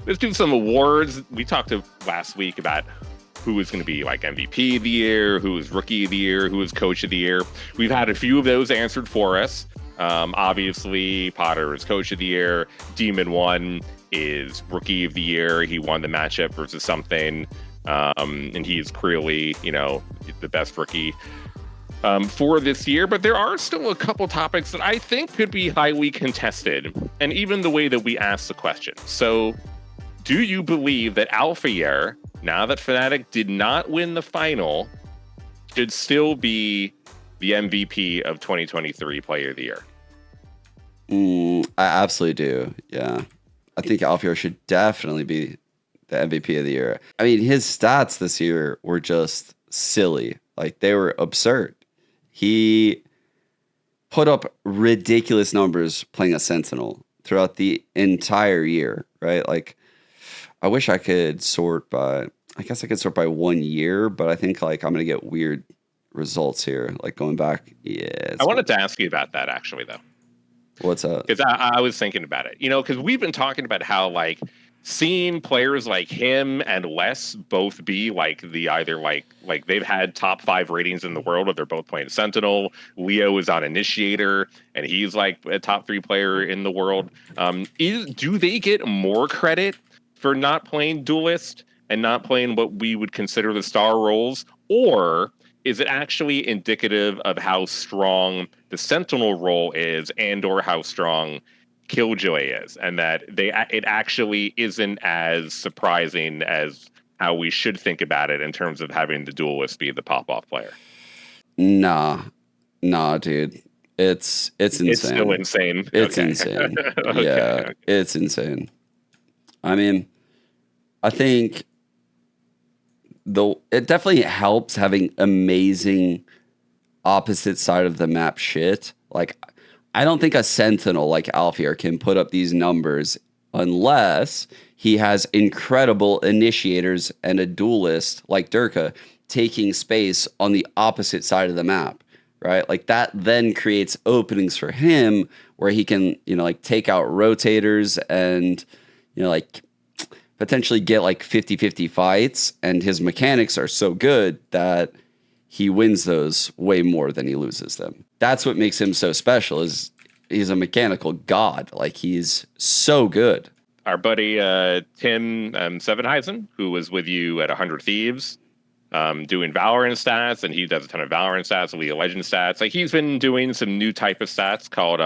let's do some awards. We talked last week about who was going to be like MVP of the year, who was rookie of the year, who was coach of the year. We've had a few of those answered for us. Obviously, Potter is coach of the year. Demon1 is rookie of the year. He won the matchup versus something. And he is clearly, the best rookie for this year. But there are still a couple topics that I think could be highly contested. And even the way that we ask the question. So do you believe that Alphier, now that Fnatic did not win the final, should still be the MVP of 2023 Player of the Year? I absolutely do. Yeah. I think Alphier should definitely be the MVP of the year. I mean, his stats this year were just silly. Like, they were absurd. He put up ridiculous numbers playing a Sentinel throughout the entire year, right? Like, I wish I could sort by 1 year, but I think like I'm going to get weird results here. Like going back. Yeah. I wanted to ask you about that actually, though. What's up? Because I was thinking about it, because we've been talking about how like seeing players like him and Les both be like either they've had top 5 ratings in the world, or they're both playing Sentinel. Leo is on Initiator, and he's like a top 3 player in the world. Do they get more credit for not playing Duelist and not playing what we would consider the star roles? Or is it actually indicative of how strong the Sentinel role is, and or how strong Killjoy is, and that it actually isn't as surprising as how we should think about it in terms of having the Duelist be the pop-off player? Nah, dude. It's insane. It's still insane. It's okay. insane. Okay, yeah, okay. It's insane. I mean, I think it definitely helps having amazing opposite side of the map shit. Like, I don't think a Sentinel like Alphier can put up these numbers unless he has incredible Initiators and a Duelist like Durka taking space on the opposite side of the map, right? Like, that then creates openings for him where he can, take out rotators and, potentially get like 50-50 fights, and his mechanics are so good that he wins those way more than he loses them. That's what makes him so special, is he's a mechanical god. Like, he's so good. Our buddy Tim Sevenheisen, who was with you at 100 Thieves, doing Valorant stats, and he does a ton of Valorant stats, League of Legends stats. Like, he's been doing some new type of stats called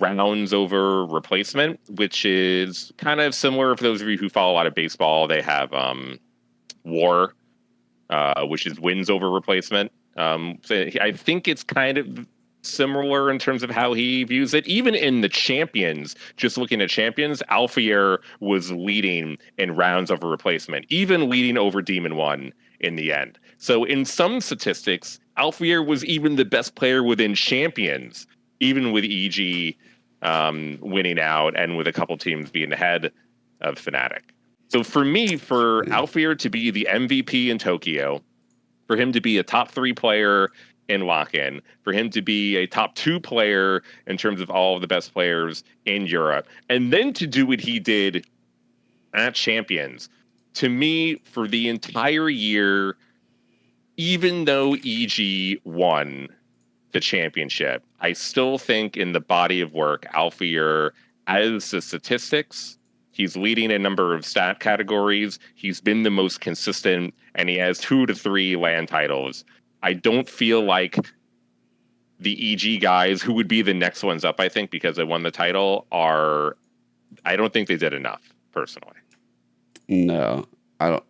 rounds over replacement, which is kind of similar. For those of you who follow a lot of baseball, they have WAR, which is wins over replacement. So I think it's kind of similar in terms of how he views it. Even in the champions, just looking at champions, Alphier was leading in rounds over replacement, even leading over Demon1 in the end. So in some statistics, Alphier was even the best player within champions, even with EG winning out and with a couple teams being ahead of Fnatic. So for me, for Alphier to be the MVP in Tokyo, for him to be a top 3 player in lock-in, for him to be a top 2 player in terms of all of the best players in Europe, and then to do what he did at Champions, to me, for the entire year, even though EG won the championship, I still think in the body of work, Alphier, as the statistics, he's leading a number of stat categories. He's been the most consistent, and he has 2 to 3 LAN titles. I don't feel like the EG guys, who would be the next ones up, I think, because they won the title, I don't think they did enough, personally. No, I don't.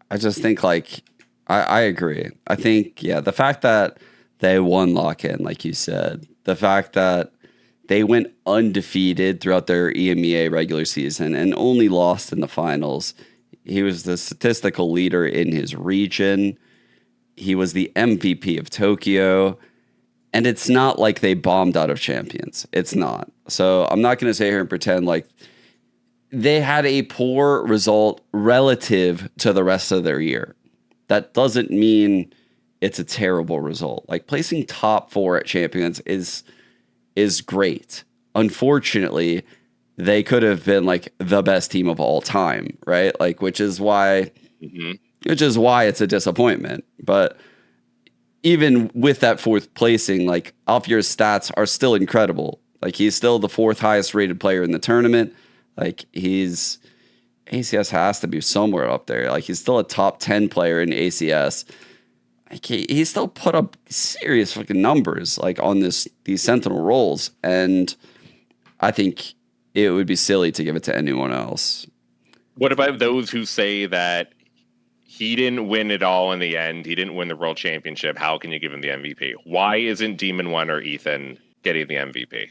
I just think, like, I agree. I think, the fact that they won lock-in, like you said, the fact that they went undefeated throughout their EMEA regular season and only lost in the finals. He was the statistical leader in his region. He was the MVP of Tokyo. And it's not like they bombed out of champions. It's not. So I'm not going to sit here and pretend like they had a poor result relative to the rest of their year. That doesn't mean it's a terrible result. Like, placing top 4 at champions is great. Unfortunately, they could have been like the best team of all time, right? Like, which is why it's a disappointment. But even with that fourth placing, like Alphier's stats are still incredible. Like he's still the fourth highest rated player in the tournament. Like ACS has to be somewhere up there. Like he's still a top 10 player in ACS. Like he still put up serious fucking numbers like on these Sentinel roles. And I think it would be silly to give it to anyone else. What about those who say that he didn't win it all in the end? He didn't win the world championship. How can you give him the MVP? Why isn't Demon1 or Ethan getting the MVP?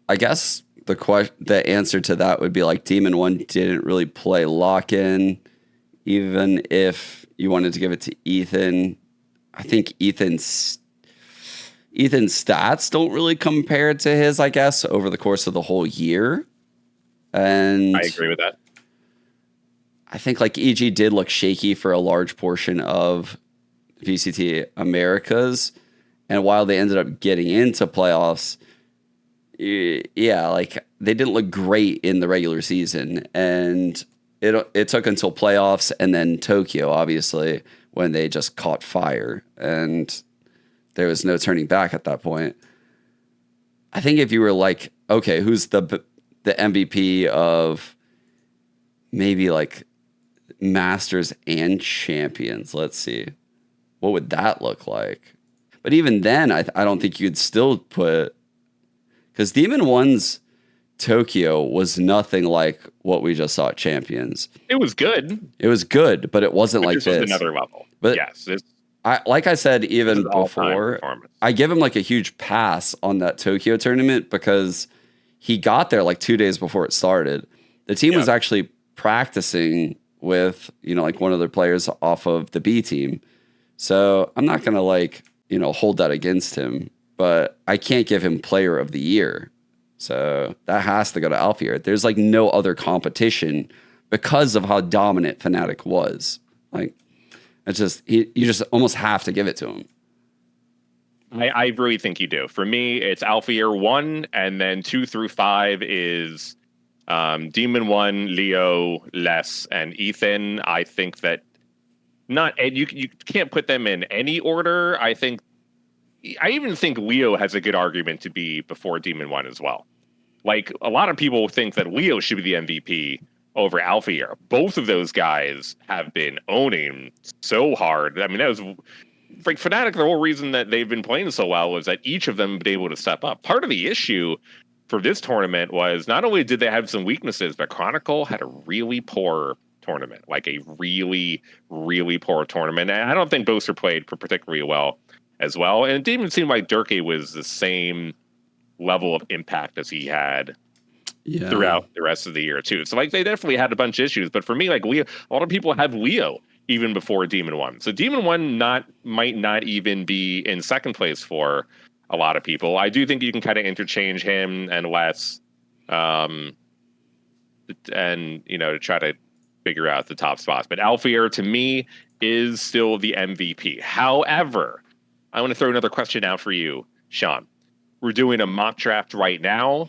I guess the answer to that would be like Demon1 didn't really play lock-in. Even if you wanted to give it to Ethan, I think Ethan's stats don't really compare to his, I guess, over the course of the whole year. And I agree with that. I think like EG did look shaky for a large portion of VCT Americas. And while they ended up getting into playoffs, yeah, like they didn't look great in the regular season. And it took until playoffs and then Tokyo, obviously, when they just caught fire. And there was no turning back at that point. I think if you were like, okay, who's the MVP of maybe like Masters and Champions? Let's see. What would that look like? But even then, I don't think you'd still put... Because Demon1's Tokyo was nothing like what we just saw at Champions. It was good. It was good, but it wasn't like this. Was another level. But yes. Like I said, even before, I give him like a huge pass on that Tokyo tournament because he got there like 2 days before it started. The team was actually practicing with, like one of their players off of the B team. So I'm not going to like, hold that against him, but I can't give him player of the year. So that has to go to Alphier. There's like no other competition because of how dominant Fnatic was. Like, it's just, you just almost have to give it to him. I really think you do. For me, it's Alphier 1, and then 2 through 5 is Demon1, Leo, Les, and Ethan. I think that you can't put them in any order. I even think Leo has a good argument to be before Demon1 as well. Like, a lot of people think that Leo should be the MVP over Alphier. Both of those guys have been owning so hard. I mean, that was like Fnatic. The whole reason that they've been playing so well was that each of them have been able to step up. Part of the issue for this tournament was not only did they have some weaknesses, but Chronicle had a really poor tournament, like a really, really poor tournament. And I don't think Boaster played particularly well as well. And it didn't even seem like Durkee was the same level of impact as he had throughout the rest of the year too. So like they definitely had a bunch of issues, but for me, like Leo, a lot of people have Leo even before Demon1. So Demon1 might not even be in second place for a lot of people. I do think you can kind of interchange him and Les, and to try to figure out the top spots. But Alphier to me is still the MVP. However, I want to throw another question out for you, Sean. We're doing a mock draft right now.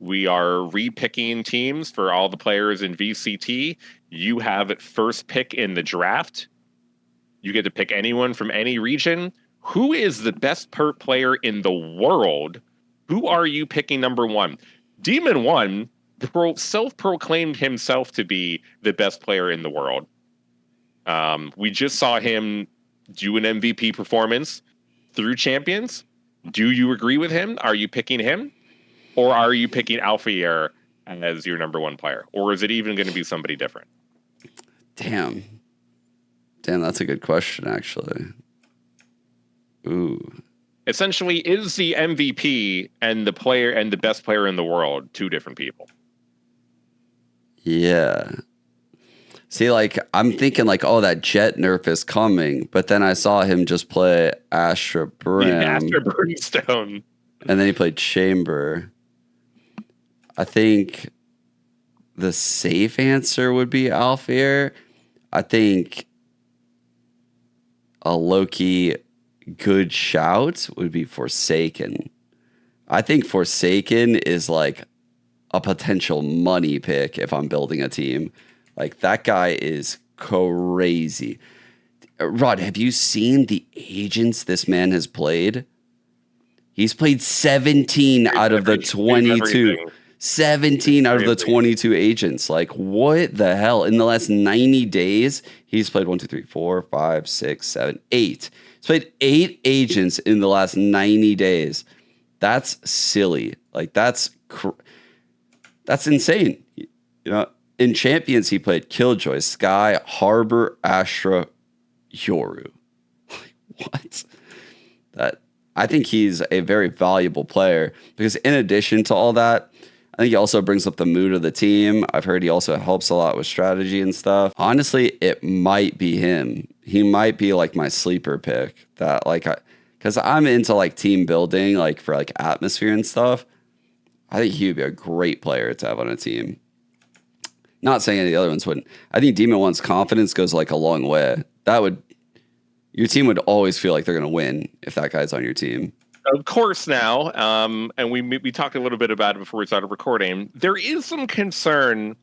We are re-picking teams for all the players in VCT. You have first pick in the draft. You get to pick anyone from any region. Who is the best player in the world? Who are you picking number one? Demon1 self-proclaimed himself to be the best player in the world. We just saw him do an MVP performance through Champions. Do you agree with him? Are you picking him? Or are you picking Alphier as your number one player? Or is it even going to be somebody different? Damn, that's a good question, actually. Ooh. Essentially, is the MVP and the player and the best player in the world two different people? Yeah. See, like, I'm thinking, like, oh, that Jet nerf is coming, but then I saw him just play Astra Brim. Yeah, Astra Brimstone. And then he played Chamber. I think the safe answer would be Alphier. I think a low-key good shout would be Forsaken. I think Forsaken is like a potential money pick if I'm building a team. Like that guy is crazy. Rod, have you seen the agents this man has played? He's played 17 out of the 22. 17 out of the 22 agents. Like, what the hell? In the last 90 days, he's played 1, 2, 3, 4, 5, 6, 7, 8. He's played 8 agents in the last 90 days. That's silly. Like, that's insane. You know, in Champions, he played Killjoy, Sky, Harbor, Astra, Yoru. What? I think he's a very valuable player because in addition to all that, I think he also brings up the mood of the team. I've heard he also helps a lot with strategy and stuff. Honestly, it might be him. He might be like my sleeper pick that like, because I'm into like team building, like for like atmosphere and stuff. I think he would be a great player to have on a team. Not saying any of the other ones wouldn't. I think Demon1's confidence goes like a long way. Your team would always feel like they're going to win if that guy's on your team. Of course now, and we talked a little bit about it before we started recording, there is some concern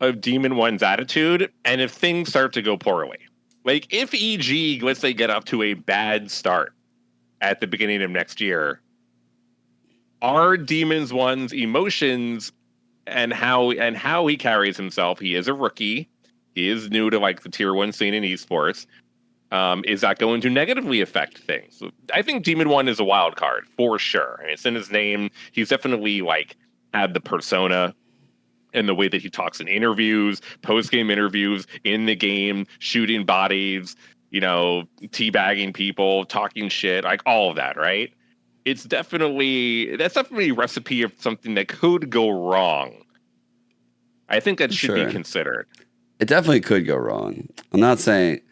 of Demon1's attitude, and if things start to go poorly. Like, if EG, let's say, get up to a bad start at the beginning of next year, are Demon1's emotions and how he carries himself, he is a rookie, he is new to, like, the Tier 1 scene in esports, is that going to negatively affect things? I think Demon1 is a wild card for sure. I mean, it's in his name. He's definitely like had the persona and the way that he talks in interviews, post-game interviews, in the game, shooting bodies, teabagging people, talking shit, like all of that, right? That's definitely a recipe of something that could go wrong. I think that should be considered. It definitely could go wrong. I'm not saying.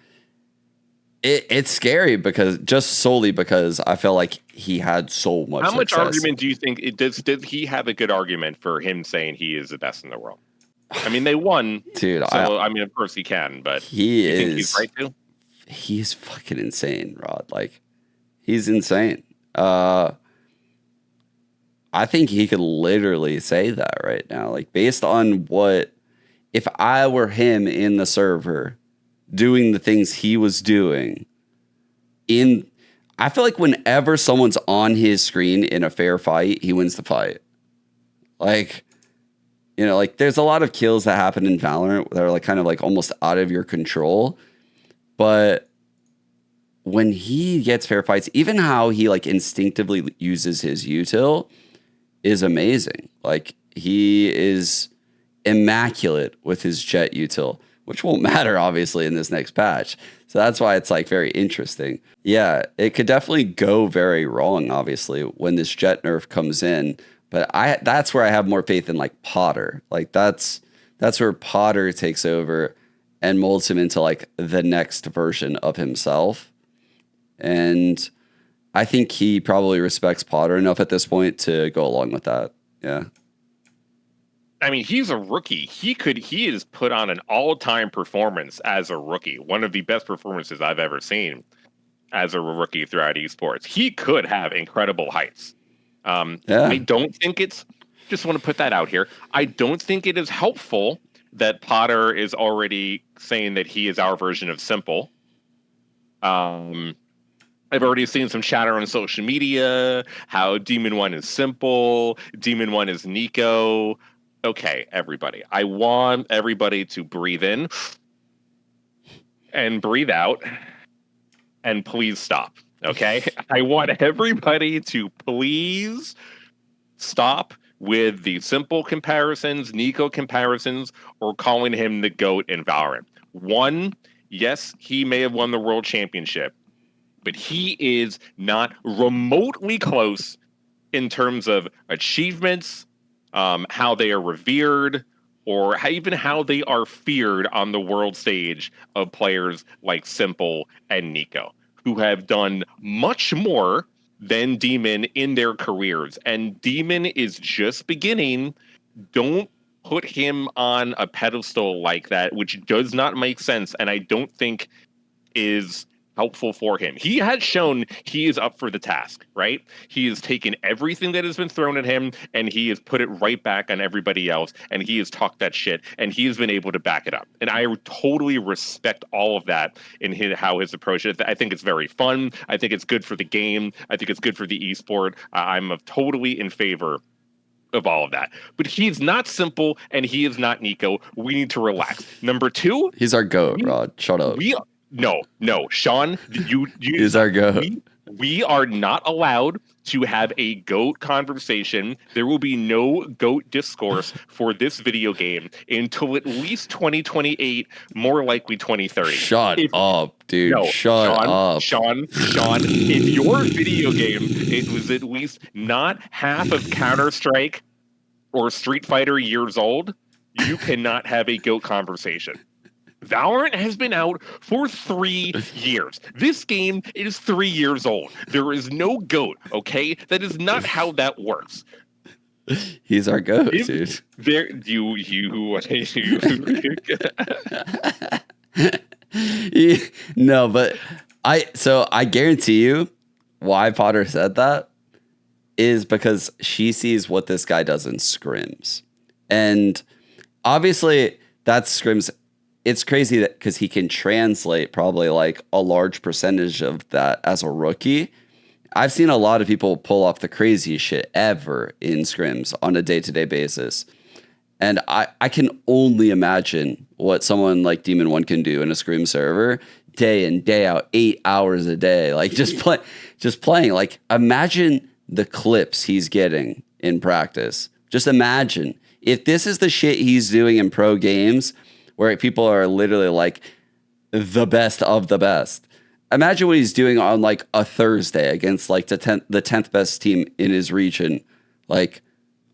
It's scary just solely because I feel like he had so much. How much argument do you think did he have a good argument for him saying he is the best in the world? I mean, they won, dude. So I mean, of course he can, but think he's right too. He's fucking insane, Rod. Like, he's insane. I think he could literally say that right now. Like, based on if I were him in the server, doing the things he was doing I feel like whenever someone's on his screen in a fair fight, he wins the fight. Like, like there's a lot of kills that happen in Valorant that are like kind of like almost out of your control. But when he gets fair fights, even how he like instinctively uses his util is amazing. Like, he is immaculate with his jet util, which won't matter, obviously, in this next patch. So that's why it's, like, very interesting. Yeah, it could definitely go very wrong, obviously, when this jet nerf comes in. But that's where I have more faith in, like, Potter. Like, that's where Potter takes over and molds him into, like, the next version of himself. And I think he probably respects Potter enough at this point to go along with that. Yeah. I mean, he's a rookie. He has put on an all-time performance as a rookie. One of the best performances I've ever seen as a rookie throughout esports. He could have incredible heights. I don't think just want to put that out here. I don't think it is helpful that Potter is already saying that he is our version of Simple. I've already seen some chatter on social media, how Demon1 is Simple, Demon1 is Nico. Okay, everybody. I want everybody to breathe in and breathe out, and please stop. Okay? I want everybody to please stop with the Simple comparisons, Nico comparisons, or calling him the GOAT in Valorant. One, yes, he may have won the world championship, but he is not remotely close in terms of achievements, how they are revered, or even how they are feared on the world stage of players like Simple and Nico, who have done much more than Demon in their careers. And Demon is just beginning. Don't put him on a pedestal like that, which does not make sense, and I don't think is helpful for him. He has shown he is up for the task, right? He has taken everything that has been thrown at him and he has put it right back on everybody else, and he has talked that shit and he has been able to back it up. And I totally respect all of that in how his approach is. I think it's very fun. I think it's good for the game. I think it's good for the esport. I'm totally in favor of all of that. But he's not simple and he is not Nico. We need to relax. Number two, he's our GOAT, Rod. Shut up. No, Sean, he's our GOAT. We are not allowed to have a GOAT conversation. There will be no GOAT discourse for this video game until at least 2028, more likely 2030. Shut up, dude. No, Shut up. Sean, in your video game, it was at least not half of Counter-Strike or Street Fighter years old. You cannot have a GOAT conversation. Valorant has been out for 3 years. This game is 3 years old. There is no GOAT, okay? That is not how that works. He's our GOAT, dude. No, but I guarantee you why Potter said that is because she sees what this guy does in scrims. And obviously that's scrims. It's crazy that because he can translate probably like a large percentage of that as a rookie. I've seen a lot of people pull off the craziest shit ever in scrims on a day-to-day basis. And I can only imagine what someone like Demon1 can do in a scrim server day in, day out, 8 hours a day. Like just playing. Like imagine the clips he's getting in practice. Just imagine if this is the shit he's doing in pro games where people are literally like the best of the best. Imagine what he's doing on like a Thursday against like the 10th best team in his region, like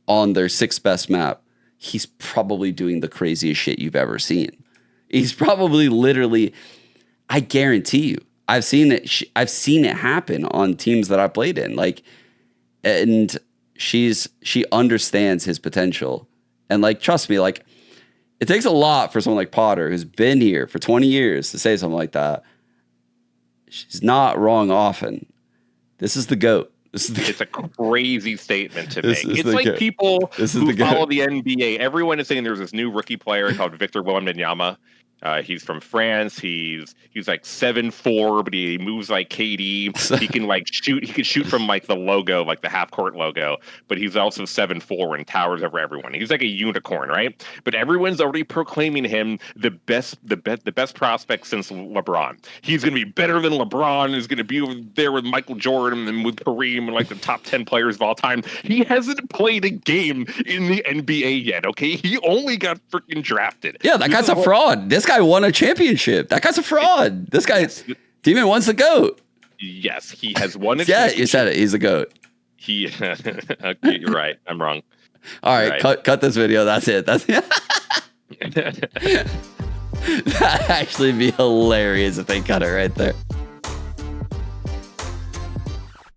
on their 6th best map. He's probably doing the craziest shit you've ever seen. He's probably literally, I guarantee you, I've seen it happen on teams that I played in. Like, and she understands his potential. And like, trust me, like, it takes a lot for someone like Potter, who's been here for 20 years, to say something like that. She's not wrong often. This is the GOAT. It's a crazy statement to make. It's like people who follow the NBA. Everyone is saying there's this new rookie player called Victor Wembanyama. He's from France. He's like 7'4", but he moves like KD. He can like shoot. He can shoot from like the logo, like the half court logo. But he's also 7'4" and towers over everyone. He's like a unicorn, right? But everyone's already proclaiming him the best prospect since LeBron. He's gonna be better than LeBron. He's gonna be over there with Michael Jordan and with Kareem and like the top 10 players of all time. He hasn't played a game in the NBA yet. Okay, he only got freaking drafted. Yeah, that guy's a fraud. This guy won a championship. That guy's a fraud. This guy, Demon1's the GOAT. Yes, he has won a championship. Yeah, you said it. He's the GOAT. Okay, you're right. I'm wrong. All right, cut this video. That's it. That'd actually be hilarious if they cut it right there.